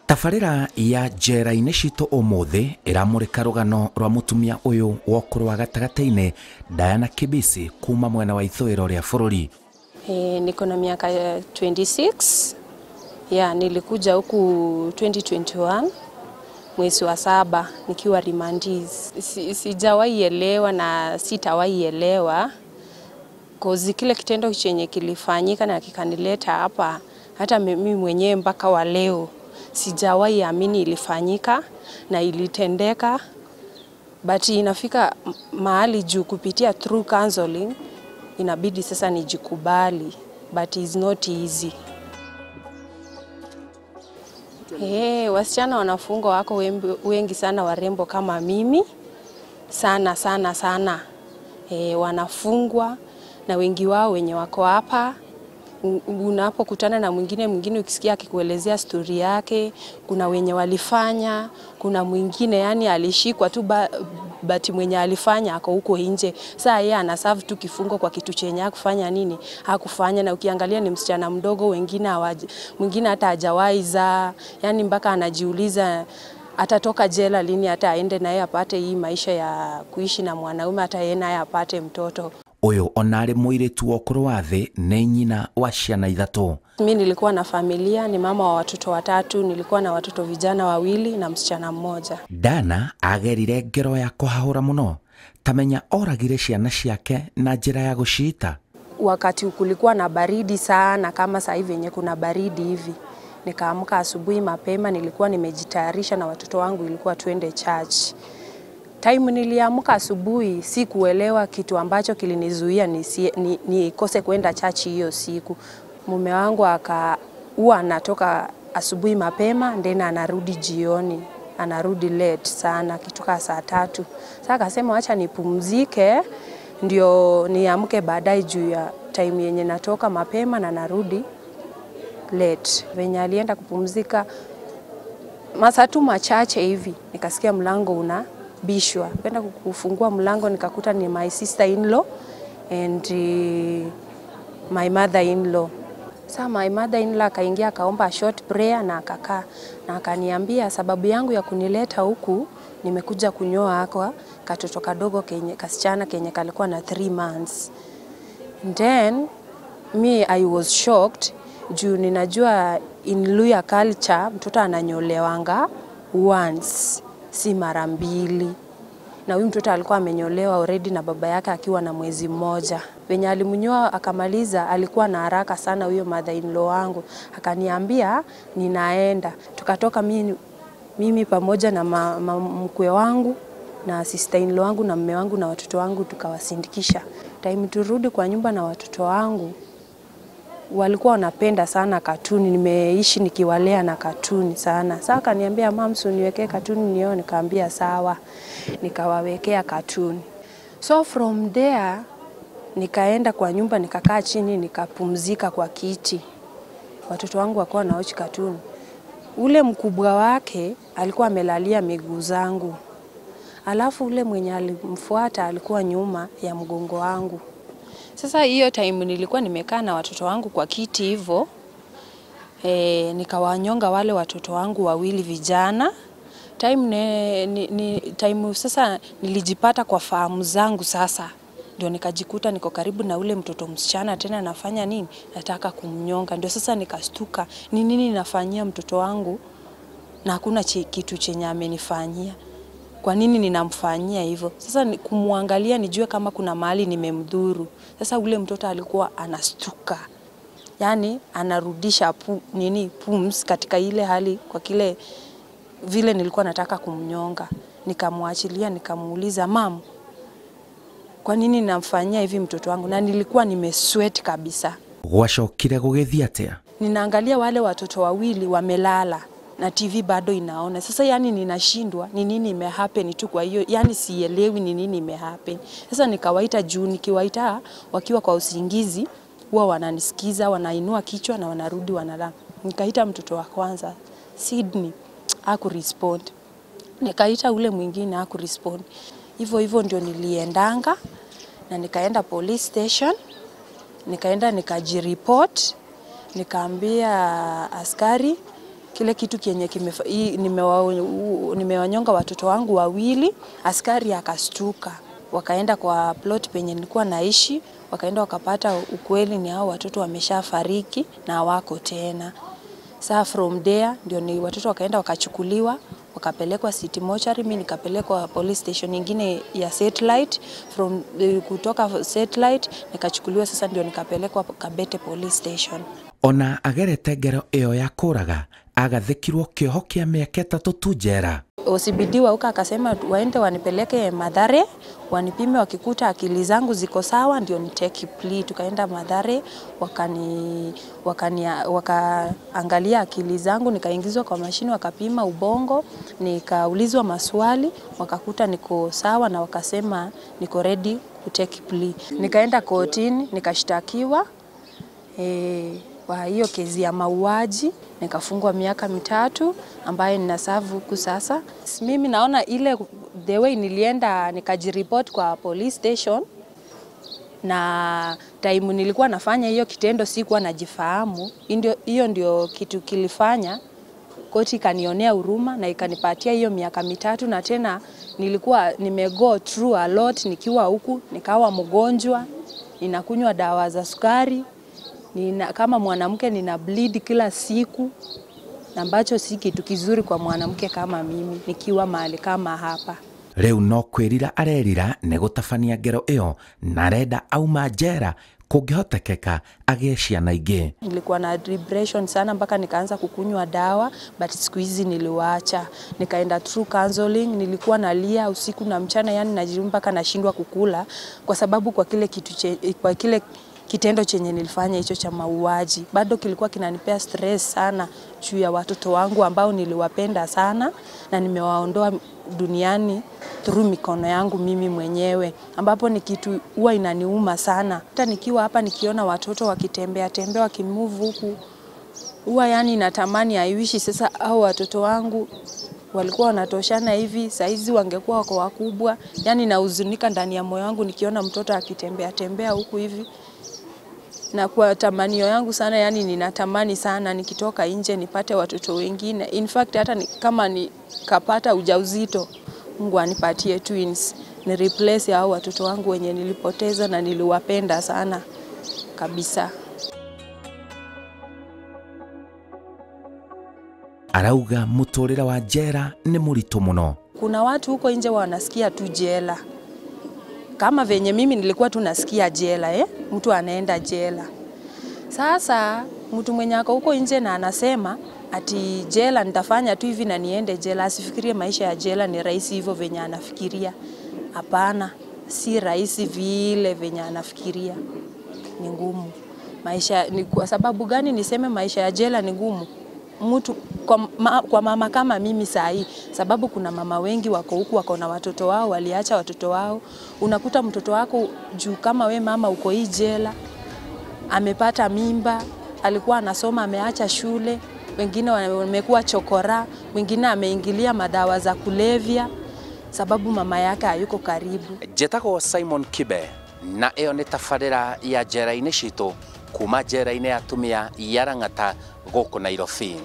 Tabarĩra ya njera-inĩ citũ ũmũthĩ ĩramũrĩka rũgano rwa mũtumia ũyũ wa ũkũrũ wa gatagatĩ-inĩ Diana Kibisi kuma mwena wa ithũĩro rĩa bũrũri. Niko na miaka 26. Nilikuja huku 2021 mwezi wa 7 nikiwa rimandiz. Sijawahi elewa na sitawahi elewa kozi kile kitendo chenye kilifanyika na kikanileta hapa, hata mimi mwenyewe mpaka wa leo sijawahi amini ilifanyika na ilitendeka, but inafika mahali juu kupitia through counseling inabidi sasa nijikubali, but it's not easy. Wasichana wanafungwa wako wengi sana warembo kama mimi, sana. Wanafungwa na wengi wao wenye wako hapa. Unapokutana na mwingine ukisikia akikuelezea story yake, kuna wenye walifanya, kuna mwingine alishikwa tu but mwenye alifanya ako huko nje. Sasa yeye anaserve tu kifungo kwa kitu chenye hakufanya nini? Hakufanya, na ukiangalia ni msichana mdogo, mwingine hata hajawahi zaa, mpaka anajiuliza atatoka jela lini hata aende naye apate hii maisha ya kuishi na mwanaume, hata yeye naye apate mtoto. Uyu onare mũirĩtu wa ũkũrũ wa thĩ nĩ nyina wa ciana 3. Mimi nilikuwa na familia, ni mama wa watoto 3, nilikuwa na watoto vijana 2 na msichana 1. Diana agerire ngero ya kũhahũra mũno, tamenya oragire ciana ciake na njĩra ya gũciita. Wakati kulikuwa na baridi sana kama sasa hivi yenye kuna baridi hivi, nikaamka asubuhi mapema, nilikuwa nimejitayarisha na watoto wangu ilikuwa tuende church. Time niliamka asubuhi sikuelewa kitu ambacho kilinizuia nikose kwenda church hiyo siku. Mume wangu huwa anatoka asubuhi mapema ndena anarudi jioni, anarudi late sana kitoka saa 3. Sasa akasema acha nipumzike ndio niamke baadaye juu ya time yenye natoka mapema na narudi late. Venye alienda kupumzika masaa tu machache hivi nikasikia mlango bishwa. Kwenda kufungua mlango nikakuta ni my sister-in-law and my mother-in-law. Sasa my mother-in-law akaingia akaomba short prayer na akakaa na akaniambia sababu yangu ya kunileta huku nimekuja kunyoa kwa katoto kadogo kasichana kenye kalikuwa na 3 months. Then I was shocked juu ninajua in Luya culture mtoto ananyolewanga once, si mara 2. Na huyu mtoto alikuwa amenyolewa already na baba yake akiwa na mwezi 1. Venye alimnyoa akamaliza alikuwa na haraka sana huyo mother-in-law wangu. Akaniambia ninaenda. Tukatoka mimi pamoja na mkwe wangu na sister-in-law wangu na mume wangu na watoto wangu tukawasindikisha. Time turudi kwa nyumba na watoto wangu walikuwa wanapenda sana katuni, nimeishi nikiwalea na katuni sana. Sasa akaniambia mama uniwekee katuni nione, nikaambia sawa. Nikawawekea katuni. So from there nikaenda kwa nyumba nikakaa chini nikapumzika kwa kiti. Watoto wangu wakawa na watch katuni. Ule mkubwa wake alikuwa amelalia miguu zangu. Alafu ule mwenye alimfuata alikuwa nyuma ya mgongo wangu. Sasa hiyo time nilikuwa nimekaa na watoto wangu kwa kiti hivyo, nikawanyonga wale watoto wangu 2 vijana. Time sasa nilijipata kwa fahamu zangu sasa. Ndio nikajikuta niko karibu na ule mtoto msichana tena nafanya nini? Nataka kumnyonga. Ndio sasa nikastuka. Ni nini nafanyia mtoto wangu na hakuna kitu chenye amenifanyia? Kwa nini ninamfanyia hivyo? Sasa kumwangalia nijue kama kuna mahali nimemdhuru. Sasa ule mtoto alikuwa anastuka. Anarudisha pums katika ile hali kwa kile vile nilikuwa nataka kumnyonga. Nikamwachilia nikamuuliza mam, kwa nini namfanyia hivi mtoto wangu? Na nilikuwa nimesweat kabisa. Gwacokire gũgĩthiĩ atĩa? Ninaangalia wale watoto 2 wamelala na TV bado inaona. Sasa ninashindwa ni nini imehappen tu, kwa hiyo sielewi ni nini imehappen. Sasa nikawaita juu, nikiwaita wakiwa kwa usingizi huwa wananisikiza, wanainua kichwa na wanarudi wanalala. Nikaita mtoto wa kwanza Sydney, hakurespond. Nikaita ule mwingine hakurespond. Hivyo ndio niliendanga na nikaenda police station, nikaenda nikajireport, nikaambia askari kile kitu kienye nimewanyonga watoto wangu wawili, askari akastuka. Wakaenda kwa plot penye nilikuwa naishi, wakaenda wakapata ukweli ni hao watoto wameshafariki na wako tena. Saa from there ndio ni watoto wakaenda wakachukuliwa, wakapelekwa city mortuary, mimi nikapelekwa police station nyingine ya Satellite. Kutoka Satellite nikachukuliwa sasa ndio nikapelekwa Kabete police station. Ona agerete ngero iyo ya kuraga agathikirwo kioho kia miaka 3 tu njera. OCBD wauka akasema waende wanipeleke Mathare, wanipime, wakikuta akili zangu ziko sawa ndio ni take plea. Tukaenda Mathare, wakaangalia akili zangu, nikaingizwa kwa mashine, wakapima ubongo, nikaulizwa maswali, wakakuta niko sawa na wakasema niko ready ku take plea. Nikaenda kotini, nikashtakiwa kwa hiyo kesi ya mauaji, nikafungwa miaka 3 ambayo ninaserve huku sasa. Mimi naona ile the way nilienda nikajireport kwa police station, na time nilikuwa nafanya hiyo kitendo sikuwa najifahamu. Hiyo ndio kitu kilifanya koti kanionea huruma na ikanipatia hiyo miaka 3, na tena nilikuwa nimego through a lot nikiwa huku, nikawa mgonjwa, ninakunywa dawa za sukari. Kama mwanamke nina bleed kila siku, ambacho si kitu kizuri kwa mwanamke kama mimi nikiwa mahali kama hapa. Riu no kwirira arerira ne gutabania ngero iyo na renda auma njera kungihotekeka agie ciana ingi. Nilikuwa na depression sana mpaka nikaanza kukunywa dawa, but siku hizi niliwaacha. Nikaenda through counseling, nilikuwa nalia usiku na mchana, yani najirumba mpaka nashindwa kukula kwa sababu kwa kile kitendo chenye nilifanya hicho cha mauaji. Bado kilikuwa kinanipea stress sana juu ya watoto wangu ambao niliwapenda sana na nimewaondoa duniani through mikono yangu mimi mwenyewe, ambapo ni kitu huwa inaniuma sana. Hata nikiwa hapa nikiona watoto wakitembea wakimove huku, huwa yani natamani aiwishi sasa hao watoto wangu walikuwa wanatoshana hivi, saizi wangekuwa wako wakubwa. Yani nahuzunika ndani ya moyo wangu nikiona mtoto akitembea huku hivi. Na kwa tamanio yangu sana, yani ninatamani sana nikitoka nje nipate watoto wengine. In fact hata kama nikapata ujauzito, Mungu anipatie twins, ni replace hao watoto wangu wenye nilipoteza na niliwapenda sana kabisa. Arauga muturira wa njera ni murito muno. Kuna watu huko nje wanasikia tu jela, kama venye mimi nilikuwa tunasikia jela, mtu anaenda jela. Sasa mtu mwenye ako huko nje na anasema ati jela nitafanya tu hivi na niende jela, asifikirie maisha ya jela ni rahisi hivyo venye anafikiria. Hapana, si rahisi vile venye anafikiria. Ni ngumu. Maisha ni kwa sababu gani niseme maisha ya jela ni ngumu? Mtu kwa mama kama mimi sahi, sababu kuna mama wengi wako huku wako na watoto wao, waliacha watoto wao. Unakuta mtoto wako juu kama we mama uko hii jela, amepata mimba, alikuwa anasoma ameacha shule, wengine wamekuwa chokora, wengine ameingilia madawa za kulevya sababu mama yake hayuko karibu. Jetagwo Simon Kibe na iyo ni tabarira ya njera-ini citu kuma njera-ini ya atumia ya Rang'ata guku Nairobi.